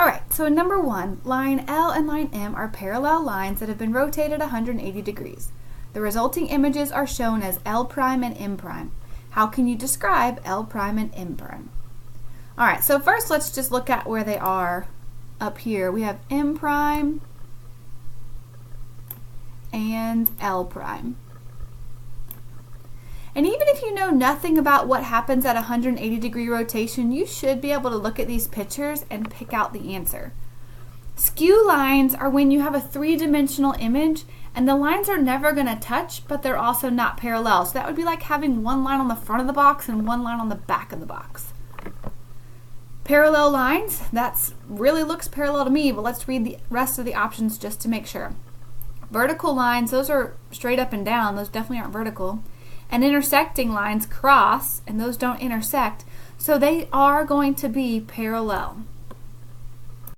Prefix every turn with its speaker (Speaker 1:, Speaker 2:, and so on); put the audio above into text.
Speaker 1: Alright, so in number 1, line L and line M are parallel lines that have been rotated 180 degrees. The resulting images are shown as L prime and M prime. How can you describe L prime and M prime? Alright, so first let's just look at where they are up here. We have M prime and L prime. And even if you know nothing about what happens at a 180 degree rotation, you should be able to look at these pictures and pick out the answer. Skew lines are when you have a three-dimensional image and the lines are never going to touch, but they're also not parallel. So that would be like having one line on the front of the box and one line on the back of the box. Parallel lines, that really looks parallel to me, but let's read the rest of the options just to make sure. Vertical lines, those are straight up and down, those definitely aren't vertical. And intersecting lines cross, and those don't intersect, so they are going to be parallel.